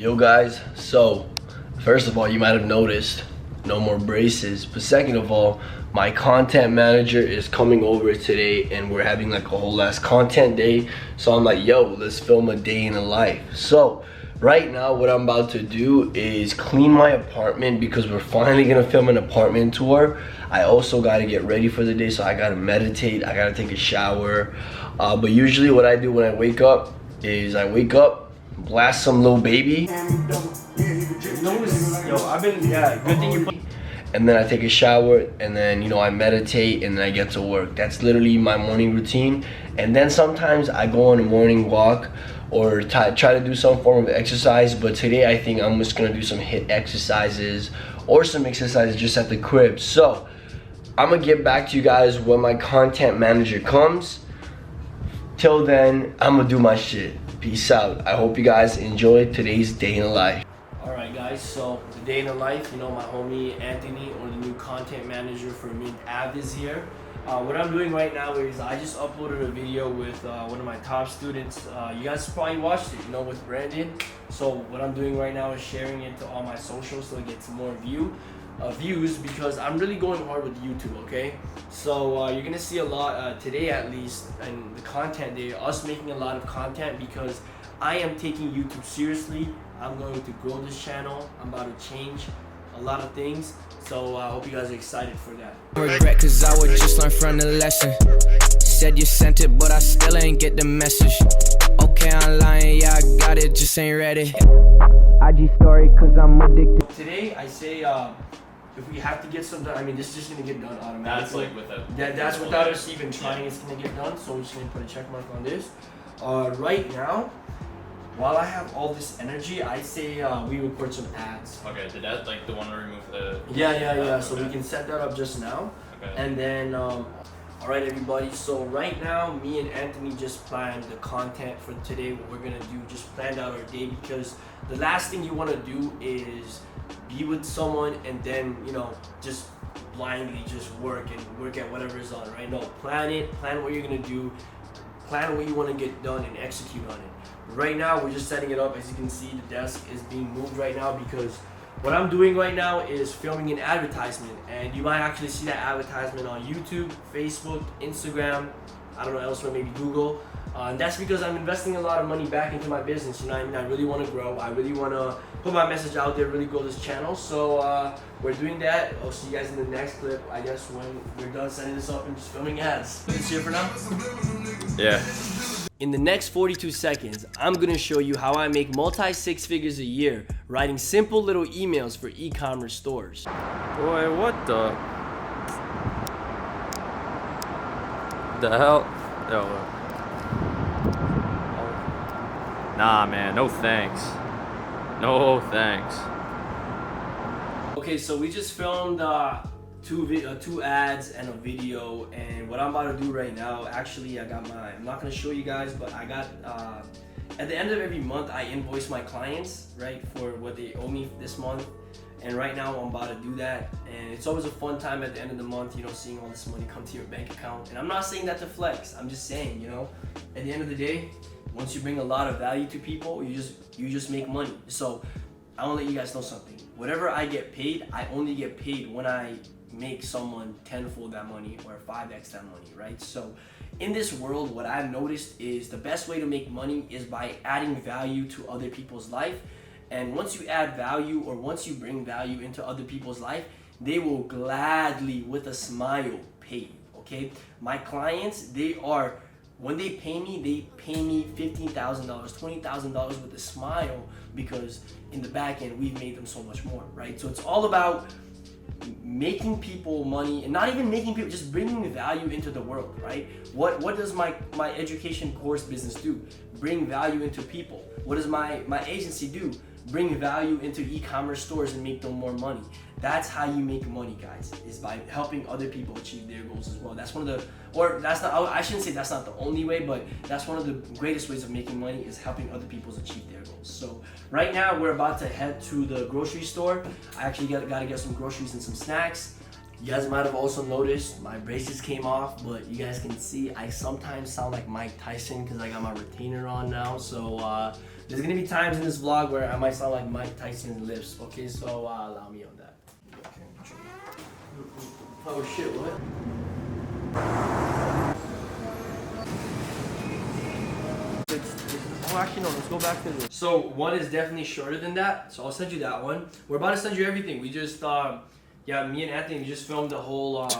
Yo guys, so first of all, you might have noticed no more braces, but second of all, my content manager is coming over today and we're having like a whole last content day. So I'm like, yo, let's film a day in the life. So right now what I'm about to do is clean my apartment because we're finally gonna film an apartment tour. I also gotta get ready for the day, so I gotta meditate, I gotta take a shower. But usually what I do when I wake up is blast some Lil Baby. Good thing you put. And then I take a shower, and then I meditate, and then I get to work. That's literally my morning routine. And then sometimes I go on a morning walk or try to do some form of exercise. But today I think I'm just gonna do some HIIT exercises or some exercises just at the crib. So I'm gonna get back to you guys when my content manager comes. Till then, I'm gonna do my shit. Peace out. I hope you guys enjoy today's day in the life. Alright guys, so the day in the life, my homie Anthony, or the new content manager for Mint Ave, is here. What I'm doing right now is I just uploaded a video with one of my top students. You guys probably watched it, with Brandon. So what I'm doing right now is sharing it to all my socials so it gets more views, because I'm really going hard with YouTube, okay? So you're gonna see a lot today, at least, in the content day, us making a lot of content, because I am taking YouTube seriously. I'm going to grow this channel. I'm about to change a lot of things, so I hope you guys are excited for that. Regret, cause I would just learn from the lesson. Said you sent it, but I still ain't get the message. Okay, I'm lying, yeah, I got it, just ain't ready. IG story, cause I'm addicted. Today, I say, if we have to get some done, this is just gonna get done automatically. That's like without. That's without us even trying. It's gonna get done. So we're just gonna put a check mark on this. Right now, while I have all this energy, I say we record some ads. Okay, did that like the one to remove the? Yeah. So we can set that up just now. Okay. And then, all right, everybody. So right now, me and Anthony just planned the content for today. What we're gonna do, just planned out our day, because the last thing you want to do is be with someone and then just blindly just work at whatever is on, right? No, plan what you're gonna do, plan what you want to get done, and execute on it. Right now we're just setting it up. As you can see, the desk is being moved right now because what I'm doing right now is filming an advertisement, and you might actually see that advertisement on YouTube, Facebook, Instagram, I don't know elsewhere, maybe Google. And that's because I'm investing a lot of money back into my business. I really want to grow. I really want to put my message out there, really grow this channel. So we're doing that. I'll see you guys in the next clip, I guess, when we're done setting this up and just filming ads. It's here for now? Yeah. In the next 42 seconds, I'm gonna show you how I make multi-six figures a year writing simple little emails for e-commerce stores. Boy, what the hell? Oh. Nah, man, no thanks. No thanks. Okay, so we just filmed two ads and a video, and what I'm about to do right now, actually I'm not gonna show you guys, but I got at the end of every month I invoice my clients, right, for what they owe me this month. And right now I'm about to do that, and it's always a fun time at the end of the month, seeing all this money come to your bank account. And I'm not saying that to flex, I'm just saying, at the end of the day, once you bring a lot of value to people, you just make money. So I want to let you guys know something. Whatever I get paid, I only get paid when I make someone tenfold that money or 5x that money, right? So in this world, what I've noticed is the best way to make money is by adding value to other people's life. And once you add value, or once you bring value into other people's life, they will gladly, with a smile, pay you, okay? My clients, when they pay me $15,000, $20,000 with a smile, because in the back end, we've made them so much more, right? So it's all about making people money, and not even making people, just bringing value into the world, right? What does my education course business do? Bring value into people. What does my agency do? Bring value into e-commerce stores and make them more money. That's how you make money, guys, is by helping other people achieve their goals as well. That's one of the, or that's not, I shouldn't say that's not the only way, but that's one of the greatest ways of making money, is helping other people achieve their goals. So right now we're about to head to the grocery store. I actually gotta get some groceries and some snacks. You guys might have also noticed my braces came off, but you guys can see I sometimes sound like Mike Tyson because I got my retainer on now. So There's gonna be times in this vlog where I might sound like Mike Tyson's lips. Okay, so allow me on that. Oh shit, what? Oh, actually no, let's go back to this. So one is definitely shorter than that, so I'll send you that one. We're about to send you everything. We just, yeah, me and Anthony, we just filmed the whole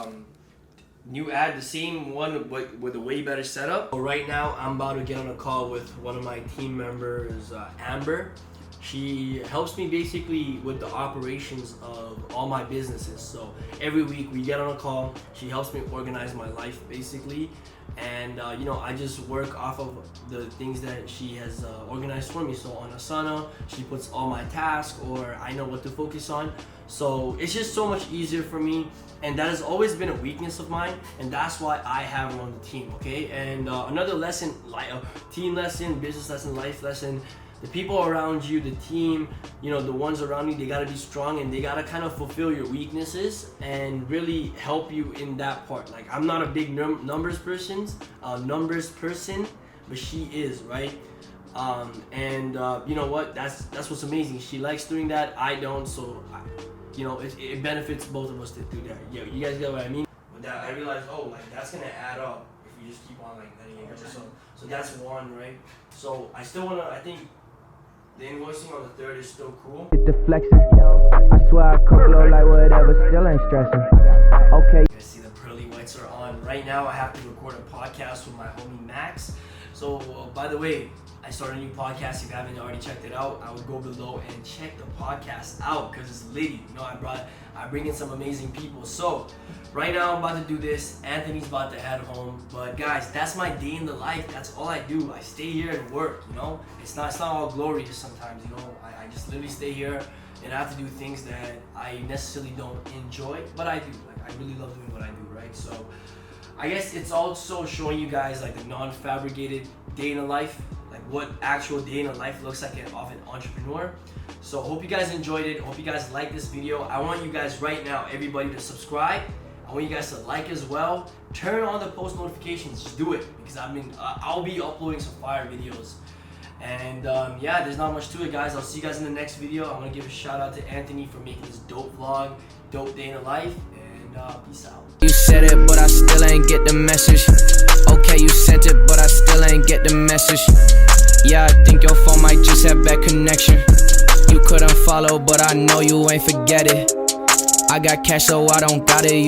new ad, the same one with a way better setup. So right now, I'm about to get on a call with one of my team members, Amber. She helps me basically with the operations of all my businesses. So every week we get on a call. She helps me organize my life basically. And you know, I just work off of the things that she has organized for me. So on Asana, she puts all my tasks, or I know what to focus on. So it's just so much easier for me, and that has always been a weakness of mine, and that's why I have her on the team, okay? And another lesson, like a team lesson, business lesson, life lesson, the people around you, the team, you know, the ones around you, they gotta be strong, and they gotta kind of fulfill your weaknesses and really help you in that part. Like, I'm not a big numbers person, but she is, right? You know what? That's what's amazing. She likes doing that. I don't, so you know, it benefits both of us to do that. Yeah, you guys get what I mean? With that, I realized, oh, like that's gonna add up if you just keep on like letting it go. So that's one, right? So I still wanna. I think the invoicing on the 3rd is still cool. Get the flexing. I swear I cook low like whatever, still ain't stressing. Okay. You guys see the pearly whites are on. Right now I have to record a podcast with my homie Max. So by the way, I started a new podcast. If you haven't already checked it out, I would go below and check the podcast out because it's litty. You know, I bring in some amazing people. So right now I'm about to do this. Anthony's about to head home. But guys, that's my day in the life. That's all I do. I stay here and work. You know, it's not all glorious sometimes. You know, I just literally stay here and I have to do things that I necessarily don't enjoy, but I do. Like, I really love doing what I do, right? So I guess it's also showing you guys like the non-fabricated day in the life, like what actual day in the life looks like of an entrepreneur. So hope you guys enjoyed it. Hope you guys like this video. I want you guys right now, everybody, to subscribe. I want you guys to like as well. Turn on the post notifications. Just do it, because I'll be uploading some fire videos. And yeah, there's not much to it, guys. I'll see you guys in the next video. I'm gonna give a shout out to Anthony for making this dope vlog, dope day in the life, and peace out. You said it, but I still ain't get the message. Okay, you sent it, but I still ain't get the message. Yeah, I think your phone might just have bad connection. You couldn't follow, but I know you ain't forget it. I got cash, so I don't got it.